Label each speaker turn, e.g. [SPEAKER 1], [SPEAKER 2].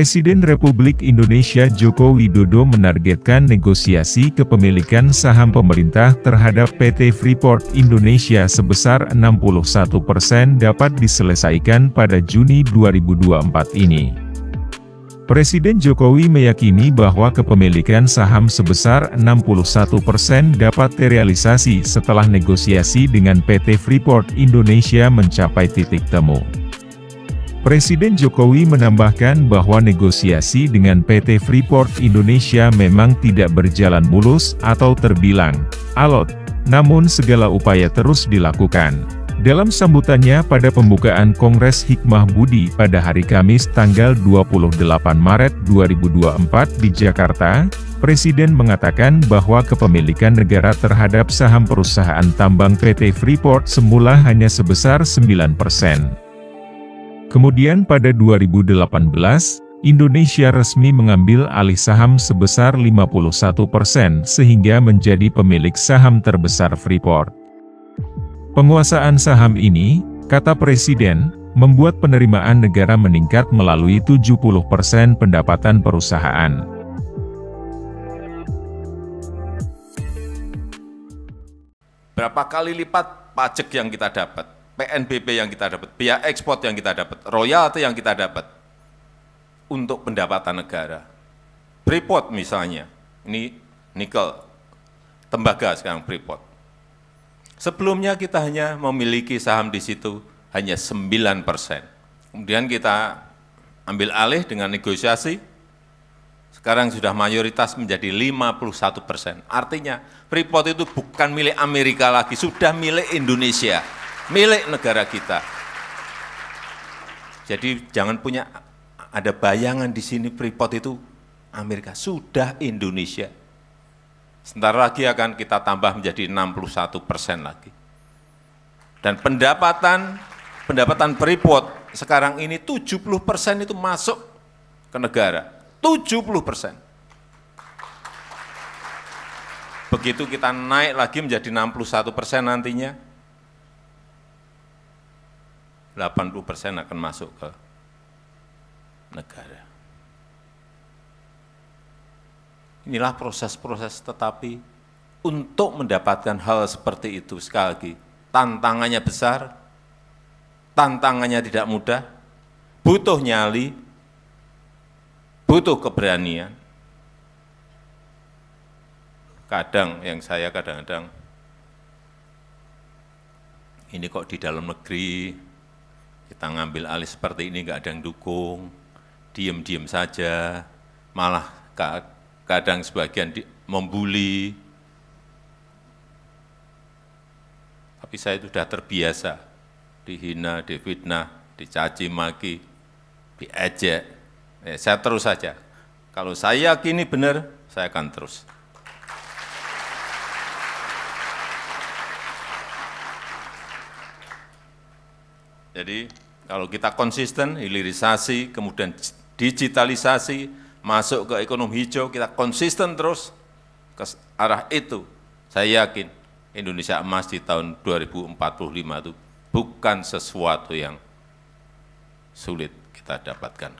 [SPEAKER 1] Presiden Republik Indonesia Joko Widodo menargetkan negosiasi kepemilikan saham pemerintah terhadap PT Freeport Indonesia sebesar 61% dapat diselesaikan pada Juni 2024 ini. Presiden Jokowi meyakini bahwa kepemilikan saham sebesar 61% dapat terrealisasi setelah negosiasi dengan PT Freeport Indonesia mencapai titik temu. Presiden Jokowi menambahkan bahwa negosiasi dengan PT Freeport Indonesia memang tidak berjalan mulus atau terbilang alot, namun segala upaya terus dilakukan. Dalam sambutannya pada pembukaan Kongres Hikmah Budi pada hari Kamis tanggal 28 Maret 2024 di Jakarta, Presiden mengatakan bahwa kepemilikan negara terhadap saham perusahaan tambang PT Freeport semula hanya sebesar 9%. Kemudian pada 2018, Indonesia resmi mengambil alih saham sebesar 51% sehingga menjadi pemilik saham terbesar Freeport. Penguasaan saham ini, kata Presiden, membuat penerimaan negara meningkat melalui 70% pendapatan perusahaan.
[SPEAKER 2] Berapa kali lipat pajak yang kita dapat? PNBP yang kita dapat, biaya ekspor yang kita dapat, royalti yang kita dapat untuk pendapatan negara. Freeport misalnya, ini nikel, tembaga sekarang Freeport. Sebelumnya kita hanya memiliki saham di situ hanya 9%. Kemudian kita ambil alih dengan negosiasi, sekarang sudah mayoritas menjadi 51%. Artinya Freeport itu bukan milik Amerika lagi, sudah milik Indonesia. Milik negara kita. Jadi jangan punya ada bayangan di sini Freeport itu Amerika, sudah Indonesia. Sebentar lagi akan kita tambah menjadi 61% lagi. Dan pendapatan Freeport sekarang ini 70% itu masuk ke negara. 70%. Begitu kita naik lagi menjadi 61% nantinya, 80% akan masuk ke negara. Inilah proses-proses, tetapi untuk mendapatkan hal seperti itu, sekali lagi, tantangannya besar, tantangannya tidak mudah, butuh nyali, butuh keberanian. Kadang-kadang, ini kok di dalam negeri, kita ngambil alih seperti ini, nggak ada yang dukung, diem-diem saja, malah kadang sebagian membuli. Tapi saya sudah terbiasa dihina, difitnah, dicaci maki, diejek. Saya terus saja. Kalau saya yakini benar, saya akan terus. Jadi kalau kita konsisten, hilirisasi, kemudian digitalisasi, masuk ke ekonomi hijau, kita konsisten terus ke arah itu. Saya yakin Indonesia emas di tahun 2045 itu bukan sesuatu yang sulit kita dapatkan.